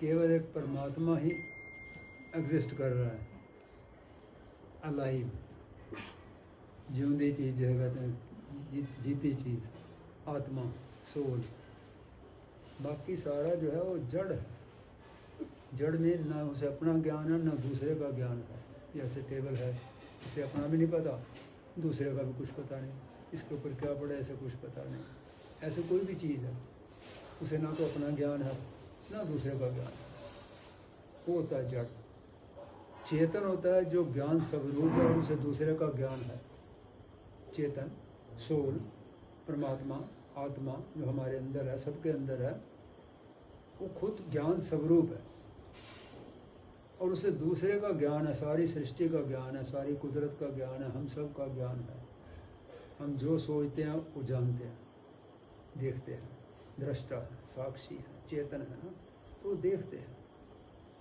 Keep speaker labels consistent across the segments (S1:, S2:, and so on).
S1: केवल एक परमात्मा ही एग्जिस्ट कर रहा है, अलाइव, जिंदी चीज़ जो है कहते हैं, जीती चीज़, आत्मा, सोल। बाकी सारा जो है वो जड़ है। जड़ में ना उसे अपना ज्ञान है ना दूसरे का ज्ञान है। जैसे टेबल है, इसे अपना भी नहीं पता, दूसरे का भी कुछ पता नहीं, इसके ऊपर क्या पड़ा ऐसे कुछ पता नहीं। ऐसे कोई भी चीज़ है, उसे ना तो अपना ज्ञान है ना दूसरे का ज्ञान है, वो होता है जड़। चेतन होता है जो ज्ञान स्वरूप है और उसे दूसरे का ज्ञान है। चेतन, सोल, परमात्मा, आत्मा जो हमारे अंदर है, सबके अंदर है, वो खुद ज्ञान स्वरूप है और उसे दूसरे का ज्ञान है, सारी सृष्टि का ज्ञान है, सारी कुदरत का ज्ञान है, हम सब का ज्ञान है। हम जो सोचते हैं वो जानते हैं, देखते हैं, दृष्टा है, साक्षी है, चेतन है ना, तो वो देखते हैं,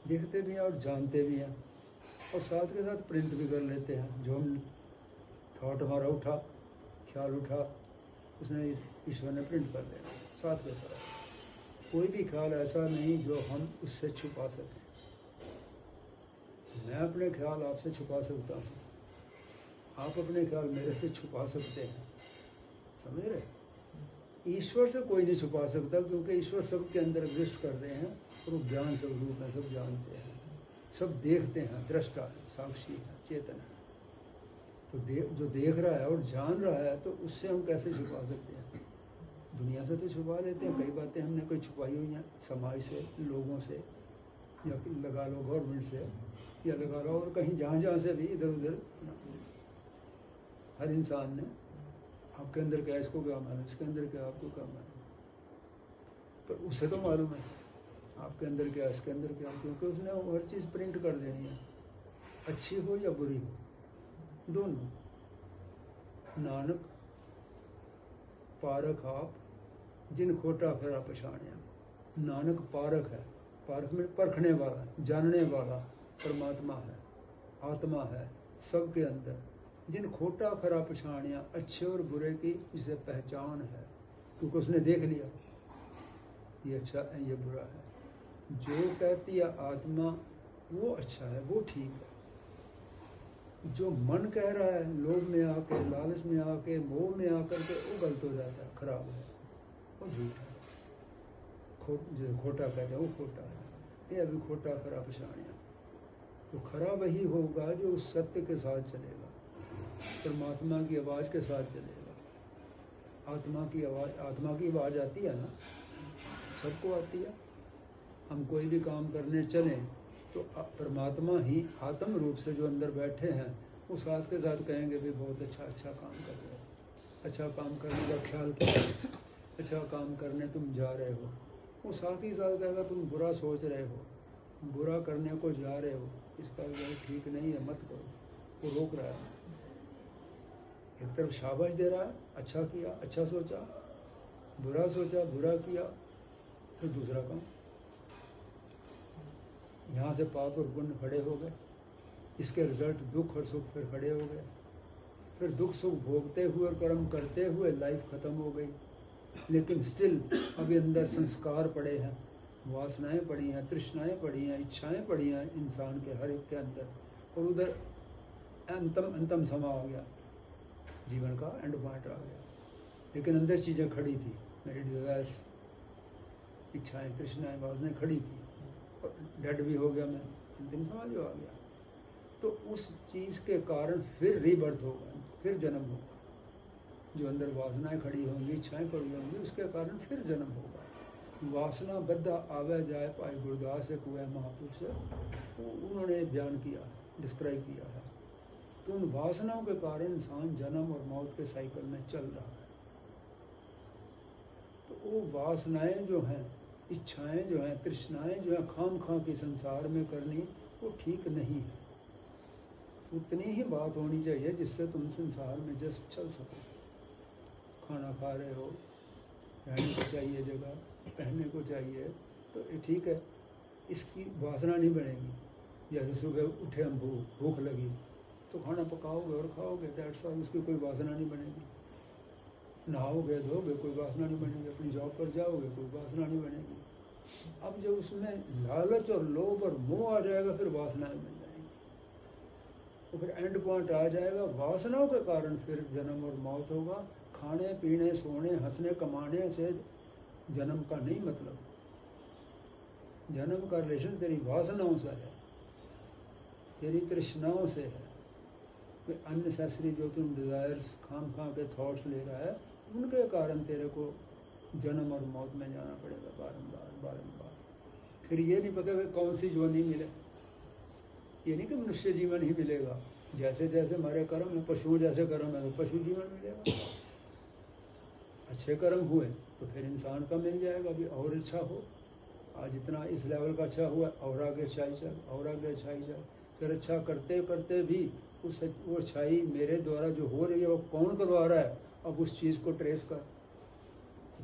S1: देखते भी हैं और जानते भी हैं, और साथ के साथ प्रिंट भी कर लेते हैं। जो हम थॉट हमारा उठा, ख्याल उठा, उसने ईश्वर ने प्रिंट कर देना साथ के साथ। कोई भी ख्याल ऐसा नहीं जो हम उससे छुपा सकें। मैं अपने ख्याल आपसे छुपा सकता हूँ, आप अपने ख्याल मेरे से छुपा सकते हैं, समझ रहे? ईश्वर से कोई नहीं छुपा सकता, क्योंकि ईश्वर सबके अंदर एग्जिस्ट कर रहे हैं और वो ज्ञान स्वरूप है, सब जानते हैं, सब देखते हैं, दृष्टा है, साक्षी है, चेतन है। तो जो देख रहा है और जान रहा है, तो उससे हम कैसे छुपा सकते हैं? दुनिया से तो छुपा लेते हैं, कई बातें हमने कोई छुपाई हुई हैं, समाज से, लोगों से, या लगा लो गवर्नमेंट से, या लगा लो और कहीं जहाँ से भी इधर उधर। हर इंसान ने आपके अंदर क्या, इसको क्या मालूम, इसके अंदर क्या, आपको क्या मालूम, पर उसे तो मालूम है आपके अंदर क्या, इसके अंदर क्या, क्योंकि उसने हर चीज़ प्रिंट कर देनी है, अच्छी हो या बुरी हो, दोनों। नानक पारख आप जिन खोटा फिरा पछाणिया। नानक पारख है, पारख में परखने वाला, जानने वाला परमात्मा है, आत्मा है सबके अंदर। जिन खोटा खरा पछाणिया, अच्छे और बुरे की जिसे पहचान है, क्योंकि उसने देख लिया ये अच्छा है ये बुरा है। जो कहती है आत्मा वो अच्छा है, वो ठीक है। जो मन कह रहा है, लोभ में आके, लालच में आके, मोह में आकर के, वो गलत हो जाता है, खराब है, वो झूठ है। जो खोटा कहते हैं वो खोटा है, ये अभी खोटा खरा पछाणिया। तो खरा वही होगा जो उस सत्य के साथ चलेगा, परमात्मा की आवाज़ के साथ चलेगा। आत्मा की आवाज़ आती है ना, सबको आती है। हम कोई भी काम करने चलें तो परमात्मा ही आत्म रूप से जो अंदर बैठे हैं, वो साथ के साथ कहेंगे भी बहुत अच्छा काम कर रहे हो, अच्छा काम करने का ख्याल किया, अच्छा काम करने तुम जा रहे हो। वो साथ ही साथ कहेगा तुम बुरा सोच रहे हो, बुरा करने को जा रहे हो, इसका जो ठीक नहीं है, मत करो। वो रोक रहा है, एक तरफ शाबाश दे रहा है, अच्छा किया, अच्छा सोचा, बुरा सोचा, बुरा किया, फिर दूसरा काम। यहाँ से पाप और पुण्य खड़े हो गए, इसके रिजल्ट दुख और सुख फिर खड़े हो गए, फिर दुख सुख भोगते हुए और कर्म करते हुए लाइफ खत्म हो गई। लेकिन स्टिल अभी अंदर संस्कार पड़े हैं, वासनाएं पड़ी हैं, तृष्णाएं पड़ी हैं, इच्छाएं पड़ी हैं इंसान के हर एक के अंदर, और उधर अंतम समा आ गया, जीवन का एंड पॉइंट आ गया। लेकिन अंदर चीज़ें खड़ी थी, मेरी डिजायर्स, इच्छाएं, तृष्णाएं, वासनाएं खड़ी थी, और डेड भी हो गया मैं, अंतिम समाज आ गया। तो उस चीज़ के कारण फिर रीबर्थ होगा, फिर जन्म होगा। जो अंदर वासनाएं खड़ी होंगी, इच्छाएं पड़ी होंगी, उसके कारण फिर जन्म होगा। वासना बद्धा आवे जाए पाए गुरदास एक हुआ महापुरुष, तो उन्होंने बयान किया, डिस्क्राइब किया है। तो उन वासनाओं के कारण इंसान जन्म और मौत के साइकिल में चल रहा है। तो वो वासनाएं जो हैं, इच्छाएं जो हैं, तृष्णाएं जो हैं, खाम की संसार में करनी, वो ठीक नहीं है। उतनी ही बात होनी चाहिए जिससे तुम संसार में जस्ट चल सको। खाना खा रहे हो, रहने को चाहिए जगह, पहनने को चाहिए, तो ये ठीक है, इसकी वासना नहीं बनेगी। जैसे सुबह उठे हम, भूख लगी तो खाना पकाओगे और खाओगे, दैट्स ऑल, उसकी कोई वासना नहीं बनेगी। नहाओगे, धोगे, कोई वासना नहीं बनेगी। अपनी जॉब पर जाओगे, कोई वासना नहीं बनेगी। अब जब उसमें लालच और लोभ और मोह आ जाएगा फिर वासनाएं मिल जाएंगी, तो फिर एंड पॉइंट आ जाएगा। वासनाओं के कारण फिर जन्म और मौत होगा। खाने पीने सोने हंसने कमाने से जन्म का नहीं मतलब। जन्म का रिलेशन तेरी वासनाओं से है, तेरी तृष्णाओं से है। अननेसेसरी जो तुम डिजायर्स खाम खां के थॉट्स ले रहा है, उनके कारण तेरे को जन्म और मौत में जाना पड़ेगा बारंबार बारंबार। फिर ये नहीं पता कि कौन सी जोनी मिले। ये नहीं कि मनुष्य जीवन ही मिलेगा, जैसे जैसे हमारे कर्म है, पशुओं जैसे कर्म है तो पशु जीवन मिलेगा। अच्छे कर्म हुए तो फिर इंसान का मिल जाएगा। अभी और अच्छा हो, आज इतना इस लेवल का अच्छा हुआ और आगे अच्छाई चल, और आगे अच्छाई चल। फिर अच्छा करते करते भी वो अच्छाई मेरे द्वारा जो हो रही है वो कौन करवा रहा है, अब उस चीज़ को ट्रेस कर।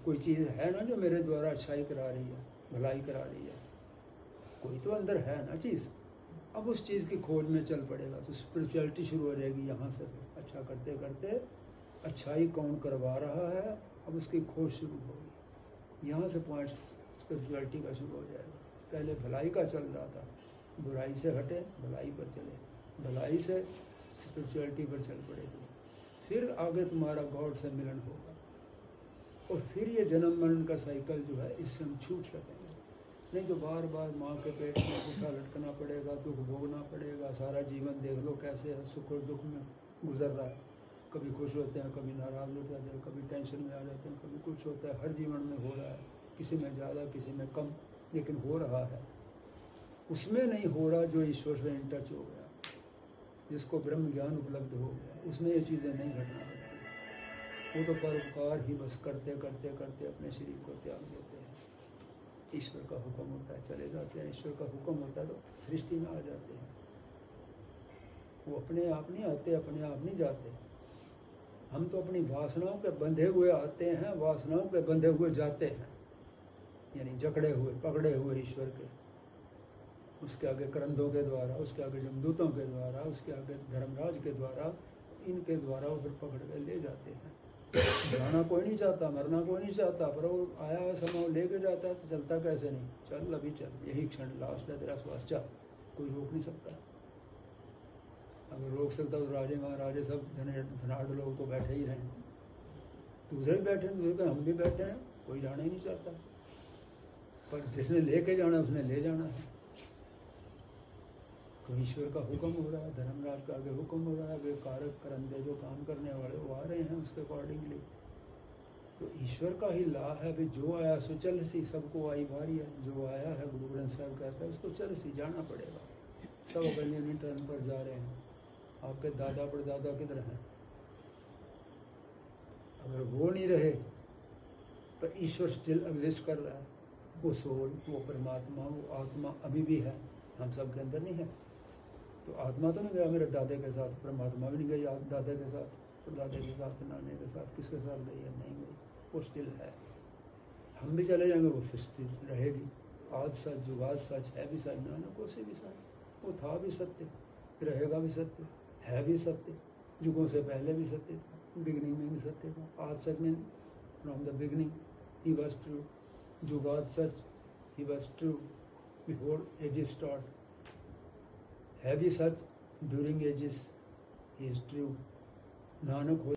S1: कोई चीज़ है ना जो मेरे द्वारा अच्छाई करा रही है, भलाई करा रही है, कोई तो अंदर है ना चीज़। अब उस चीज़ की खोज में चल पड़ेगा तो स्पिरिचुअलिटी शुरू हो जाएगी यहाँ से। अच्छा करते करते अच्छाई कौन करवा रहा है, अब उसकी खोज शुरू होगी। यहाँ से पॉइंट स्पिरिचुअलिटी का शुरू हो जाएगा। पहले भलाई का चल रहा था, बुराई से हटे भलाई पर चले, भलाई से स्पिरिचुअलिटी पर चल पड़ेगी। फिर आगे तुम्हारा गॉड से मिलन होगा और फिर ये जन्म मरण का साइकिल जो है इससे हम छूट सकेंगे। नहीं तो बार बार माँ के पेट में भूखा लटकना पड़ेगा, दुख भोगना पड़ेगा। सारा जीवन देख लो कैसे है, सुख और दुख में गुजर रहा है। कभी खुश होते हैं, कभी नाराज हो जाते हैं, कभी टेंशन में आ जाते हैं, कभी कुछ होता है। हर जीवन में हो रहा है, किसी में ज़्यादा किसी में कम, लेकिन हो रहा है। उसमें नहीं हो रहा जो ईश्वर से इन टच हो गया, जिसको ब्रह्म ज्ञान उपलब्ध हो गया, उसमें ये चीज़ें नहीं घटना पड़ती। वो तो परोपकार ही बस करते करते करते अपने शरीर को त्याग देते हैं। ईश्वर का हुक्म होता है चले जाते हैं, ईश्वर का हुक्म होता है तो सृष्टि में आ जाते हैं। वो अपने आप नहीं आते, अपने आप नहीं जाते। हम तो अपनी वासनाओं पे बंधे हुए आते हैं, वासनाओं पे बंधे हुए जाते हैं, यानी जकड़े हुए पकड़े हुए ईश्वर के, उसके आगे करंदों के द्वारा, उसके आगे जमदूतों के द्वारा, उसके आगे धर्मराज के द्वारा, इनके द्वारा वो फिर पकड़ के ले जाते हैं। जाना कोई नहीं चाहता, मरना कोई नहीं चाहता, पर वो आया है समय लेके जाता है तो चलता कैसे नहीं, चल अभी चल, यही क्षण लास्ट है तेरा श्वास, चल, कोई रोक नहीं सकता। अगर रोक सकता तो राजे महाराजे सब धनाढ़ लोग तो बैठे ही रहें, दूसरे भी बैठे, दूसरे हम भी बैठे हैं, कोई जाना ही नहीं चाहता। पर जिसने लेके जाना उसने ले जाना है। तो ईश्वर का हुक्म हो रहा है, धर्मराज का आगे हुक्म हो रहा है, वे कारक करंदे जो काम करने वाले वो आ रहे हैं उसके अकॉर्डिंगली। तो ईश्वर का ही ला है भी, जो आया सो चल सी, सबको आई भारी है। जो आया है गुरु ग्रंथ साहब कहता है उसको चल सी, जाना पड़ेगा। सब अपने टर्न पर जा रहे हैं। आपके दादा परदादा किधर हैं? अगर वो नहीं रहे पर ईश्वर स्टिल एग्जिस्ट कर रहा है, वो सोल, वो परमात्मा, वो आत्मा अभी भी है, हम सब के अंदर नहीं है। तो आत्मा तो नहीं गया मेरे दादे के साथ, परमात्मा भी नहीं गई दादे के साथ, परदादे के साथ, नाने के साथ, किसके साथ गई है? नहीं गई, वो स्टिल है। हम भी चले जाएंगे, वो फिर स्टिल रहेगी। आज सच, जुगाज सच, है भी सच, नानकों से भी सच। वो था भी सत्य, रहेगा भी सत्य, है भी सत्य, युगों से पहले भी सत्य था, बिगनिंग में भी सत्य था। आज सच में from the beginning he was true, जुगाद सच, he was true before ages start, है भी सच during ages, he is true. Nanak